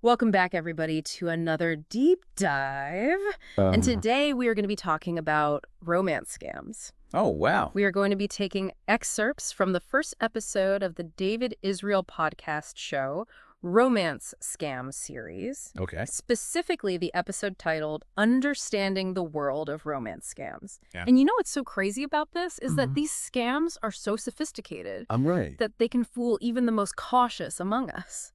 Welcome back, everybody, to another deep dive. And today we are going to be talking about romance scams. Oh, wow. We are going to be taking excerpts from the first episode of the David Israel podcast show, Romance Scam Series. Okay. Specifically, the episode titled Understanding the World of Romance Scams. Yeah. And you know what's so crazy about this is that these scams are so sophisticated I'm right. that they can fool even the most cautious among us.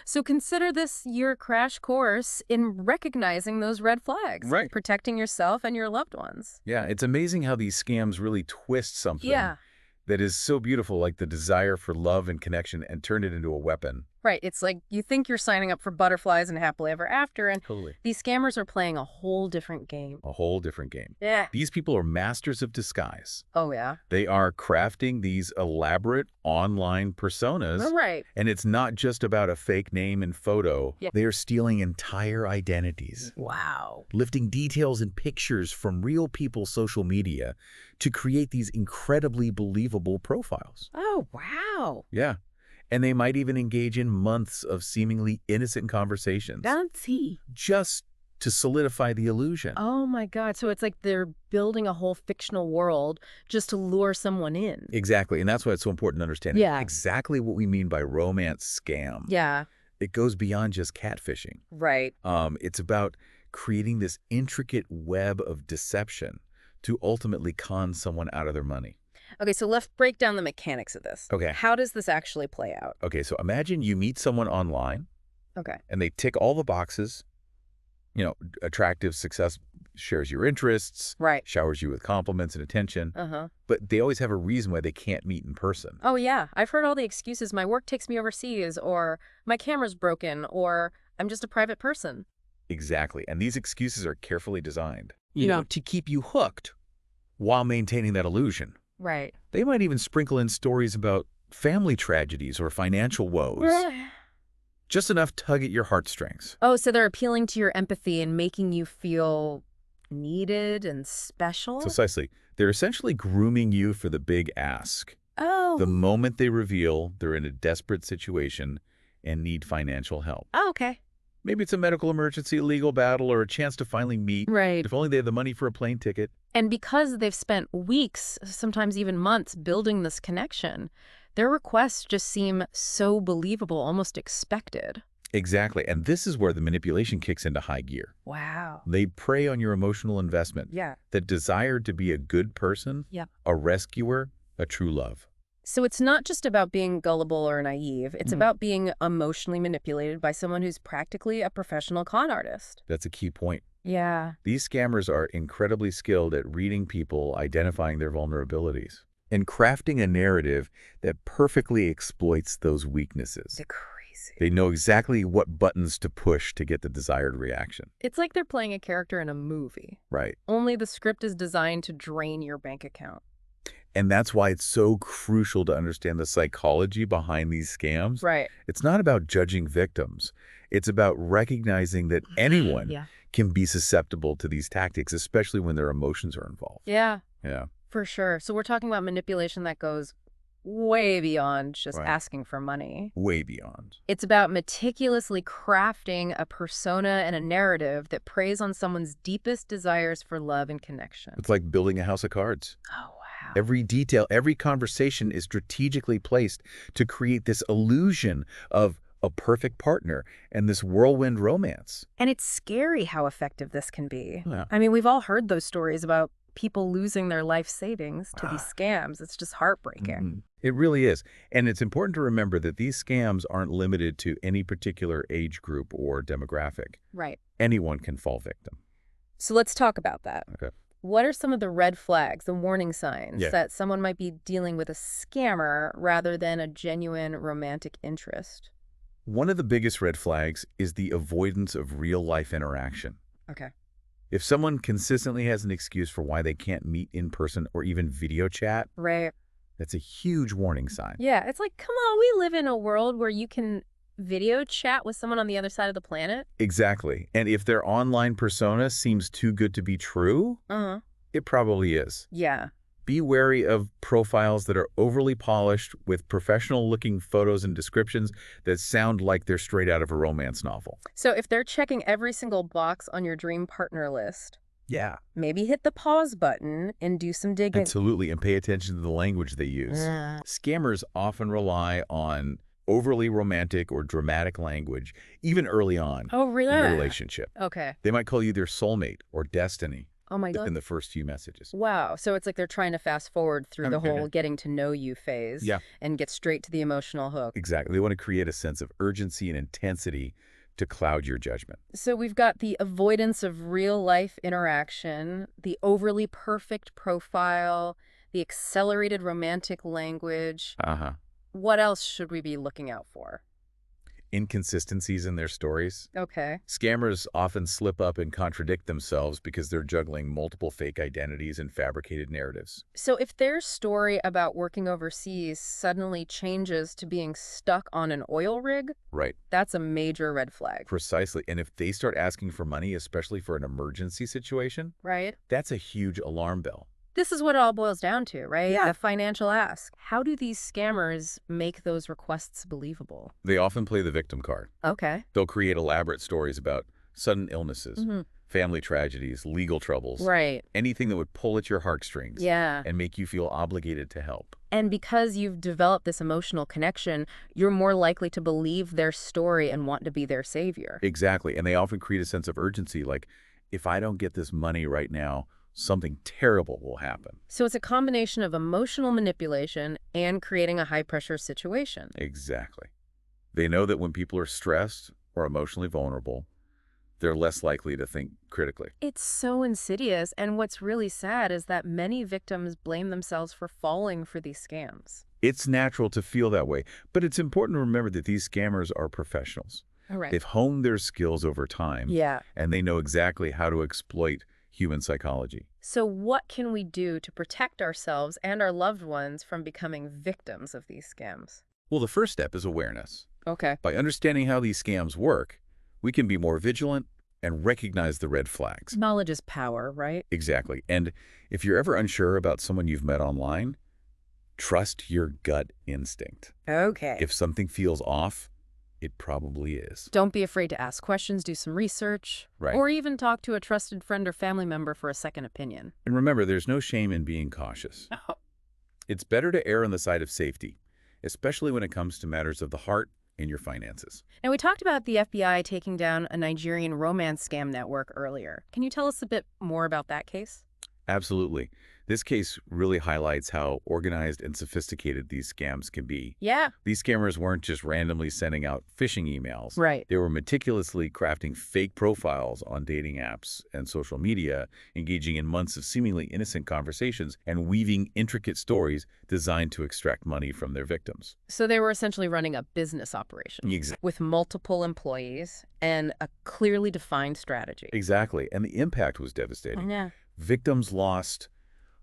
So consider this your crash course in recognizing those red flags, Right. protecting yourself and your loved ones. Yeah, it's amazing how these scams really twist something that is so beautiful, like the desire for love and connection, and turn it into a weapon. Right. It's like you think you're signing up for butterflies and happily ever after, and Totally. these scammers are playing a whole different game. A whole different game. Yeah. These people are masters of disguise. Oh, yeah. They are crafting these elaborate online personas. All right. And it's not just about a fake name and photo. Yeah. They are stealing entire identities. Wow. Lifting details and pictures from real people's social media to create these incredibly believable profiles. Oh, wow. Yeah. And they might even engage in months of seemingly innocent conversations just to solidify the illusion. Oh, my God. So it's like they're building a whole fictional world just to lure someone in. Exactly. And that's why it's so important to understand exactly what we mean by romance scam. Yeah. It goes beyond just catfishing. Right. It's about creating this intricate web of deception to ultimately con someone out of their money. Okay, so let's break down the mechanics of this. Okay. How does this actually play out? Okay, so imagine you meet someone online. Okay. And they tick all the boxes. You know, attractive, success, shares your interests, Right. showers you with compliments and attention. Uh-huh. But they always have a reason why they can't meet in person. Oh, yeah. I've heard all the excuses. My work takes me overseas, or my camera's broken, or I'm just a private person. Exactly. And these excuses are carefully designed, you know, to keep you hooked while maintaining that illusion. Right. They might even sprinkle in stories about family tragedies or financial woes. Just enough to tug at your heartstrings. Oh, so they're appealing to your empathy and making you feel needed and special? Precisely. They're essentially grooming you for the big ask. Oh. The moment they reveal they're in a desperate situation and need financial help. Oh, okay. Maybe it's a medical emergency, a legal battle, or a chance to finally meet. Right. If only they have the money for a plane ticket. And because they've spent weeks, sometimes even months, building this connection, their requests just seem so believable, almost expected. Exactly. And this is where the manipulation kicks into high gear. Wow. They prey on your emotional investment. Yeah. The desire to be a good person, a rescuer, a true love. So it's not just about being gullible or naive. It's about being emotionally manipulated by someone who's practically a professional con artist. That's a key point. Yeah. These scammers are incredibly skilled at reading people, identifying their vulnerabilities, and crafting a narrative that perfectly exploits those weaknesses. They're crazy. They know exactly what buttons to push to get the desired reaction. It's like they're playing a character in a movie. Right. Only the script is designed to drain your bank account. And that's why it's so crucial to understand the psychology behind these scams. Right. It's not about judging victims. It's about recognizing that anyone can be susceptible to these tactics, especially when their emotions are involved. Yeah. Yeah. For sure. So we're talking about manipulation that goes way beyond just asking for money. Way beyond. It's about meticulously crafting a persona and a narrative that preys on someone's deepest desires for love and connection. It's like building a house of cards. Oh, wow. Every detail, every conversation is strategically placed to create this illusion of a perfect partner and this whirlwind romance. And it's scary how effective this can be. Yeah. I mean, we've all heard those stories about people losing their life savings to these scams. It's just heartbreaking. It really is. And it's important to remember that these scams aren't limited to any particular age group or demographic. Right. Anyone can fall victim. So let's talk about that. Okay. What are some of the red flags, the warning signs that someone might be dealing with a scammer rather than a genuine romantic interest? One of the biggest red flags is the avoidance of real-life interaction. Okay. If someone consistently has an excuse for why they can't meet in person or even video chat, Right. that's a huge warning sign. Yeah, it's like, come on, we live in a world where you can video chat with someone on the other side of the planet. Exactly. And if their online persona seems too good to be true, it probably is. Yeah. Be wary of profiles that are overly polished with professional-looking photos and descriptions that sound like they're straight out of a romance novel. So if they're checking every single box on your dream partner list, Yeah, maybe hit the pause button and do some digging. absolutely, and pay attention to the language they use. Scammers often rely on overly romantic or dramatic language, even early on Oh, in really? the relationship. Okay. They might call you their soulmate or destiny Oh my in God. the first few messages. Wow. So it's like they're trying to fast forward through the Okay. whole getting to know you phase Yeah. and get straight to the emotional hook. Exactly. They want to create a sense of urgency and intensity to cloud your judgment. So we've got the avoidance of real life interaction, the overly perfect profile, the accelerated romantic language. Uh-huh. What else should we be looking out for? Inconsistencies in their stories. Okay. Scammers often slip up and contradict themselves because they're juggling multiple fake identities and fabricated narratives. So if their story about working overseas suddenly changes to being stuck on an oil rig, Right. that's a major red flag, Precisely. And if they start asking for money, especially for an emergency situation, right? that's a huge alarm bell. This is what it all boils down to, right? Yeah. The financial ask. How do these scammers make those requests believable? They often play the victim card. Okay. They'll create elaborate stories about sudden illnesses, family tragedies, legal troubles, Right. anything that would pull at your heartstrings Yeah. and make you feel obligated to help. And because you've developed this emotional connection, you're more likely to believe their story and want to be their savior. Exactly. And they often create a sense of urgency, like, if I don't get this money right now, something terrible will happen. So it's a combination of emotional manipulation and creating a high-pressure situation. Exactly. They know that when people are stressed or emotionally vulnerable, they're less likely to think critically. It's so insidious, and what's really sad is that many victims blame themselves for falling for these scams. It's natural to feel that way, but it's important to remember that these scammers are professionals. All right. They've honed their skills over time, Yeah. and they know exactly how to exploit human psychology. So what can we do to protect ourselves and our loved ones from becoming victims of these scams? Well, the first step is awareness. Okay. By understanding how these scams work, we can be more vigilant and recognize the red flags. Knowledge is power, right? Exactly. And if you're ever unsure about someone you've met online, trust your gut instinct. Okay. If something feels off, it probably is. Don't be afraid to ask questions, do some research, Right. or even talk to a trusted friend or family member for a second opinion. And remember, there's no shame in being cautious. Oh. It's better to err on the side of safety, especially when it comes to matters of the heart and your finances. Now, we talked about the FBI taking down a Nigerian romance scam network earlier. Can you tell us a bit more about that case? Absolutely. This case really highlights how organized and sophisticated these scams can be. Yeah. These scammers weren't just randomly sending out phishing emails. Right. They were meticulously crafting fake profiles on dating apps and social media, engaging in months of seemingly innocent conversations, and weaving intricate stories designed to extract money from their victims. So they were essentially running a business operation with multiple employees and a clearly defined strategy. Exactly. And the impact was devastating. Yeah. Victims lost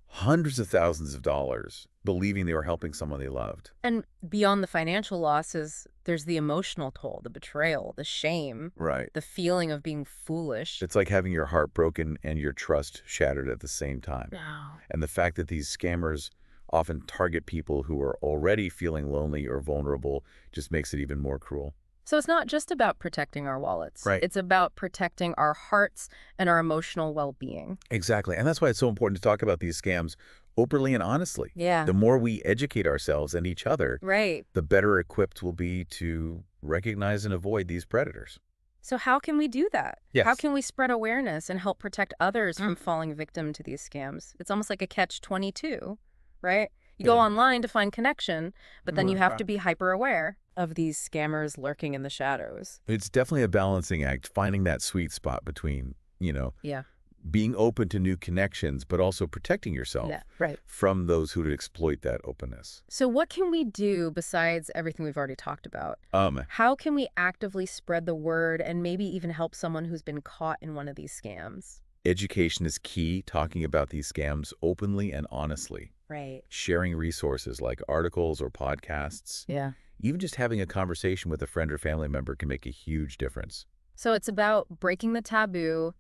hundreds of thousands of dollars believing they were helping someone they loved. And beyond the financial losses, there's the emotional toll, the betrayal, the shame, Right. the feeling of being foolish. It's like having your heart broken and your trust shattered at the same time. Oh. And the fact that these scammers often target people who are already feeling lonely or vulnerable just makes it even more cruel. So it's not just about protecting our wallets. Right. It's about protecting our hearts and our emotional well-being. Exactly. And that's why it's so important to talk about these scams openly and honestly. Yeah. The more we educate ourselves and each other, Right. the better equipped we'll be to recognize and avoid these predators. So how can we do that? Yes. How can we spread awareness and help protect others from falling victim to these scams? It's almost like a catch-22, right? You go online to find connection, but then you have to be hyper-aware of these scammers lurking in the shadows. It's definitely a balancing act, finding that sweet spot between, Yeah. being open to new connections, but also protecting yourself Right. from those who would exploit that openness. So what can we do besides everything we've already talked about? How can we actively spread the word and maybe even help someone who's been caught in one of these scams? Education is key, talking about these scams openly and honestly. Right. Sharing resources like articles or podcasts. Yeah. Even just having a conversation with a friend or family member can make a huge difference. So it's about breaking the taboo,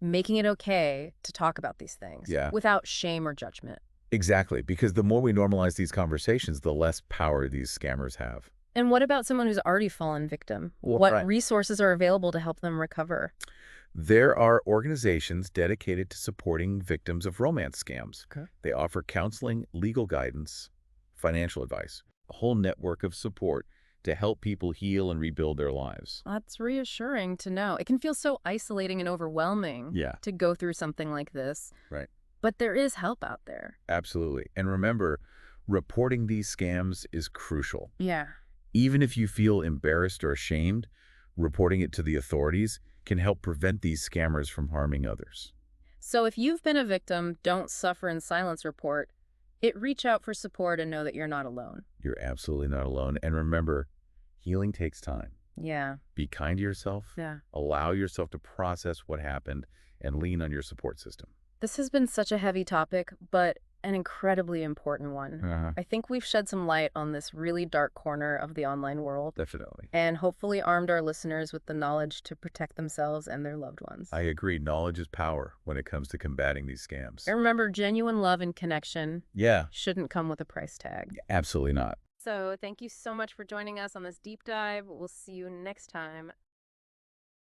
making it okay to talk about these things Yeah. without shame or judgment. Exactly, because the more we normalize these conversations, the less power these scammers have. And what about someone who's already fallen victim? Well, What right. resources are available to help them recover? There are organizations dedicated to supporting victims of romance scams. Okay. They offer counseling, legal guidance, financial advice, a whole network of support to help people heal and rebuild their lives. That's reassuring to know. It can feel so isolating and overwhelming Yeah, to go through something like this, right. but there is help out there. Absolutely. And remember, reporting these scams is crucial. Yeah. Even if you feel embarrassed or ashamed, reporting it to the authorities can help prevent these scammers from harming others. So if you've been a victim, don't suffer in silence. Report it, reach out for support, and know that you're not alone. You're absolutely not alone. And remember, healing takes time. Yeah. Be kind to yourself. Yeah. Allow yourself to process what happened and lean on your support system. This has been such a heavy topic, but an incredibly important one. I think we've shed some light on this really dark corner of the online world Definitely. and hopefully armed our listeners with the knowledge to protect themselves and their loved ones. I agree. Knowledge is power when it comes to combating these scams. And remember, genuine love and connection Yeah, shouldn't come with a price tag. absolutely not. So thank you so much for joining us on this deep dive. We'll see you next time.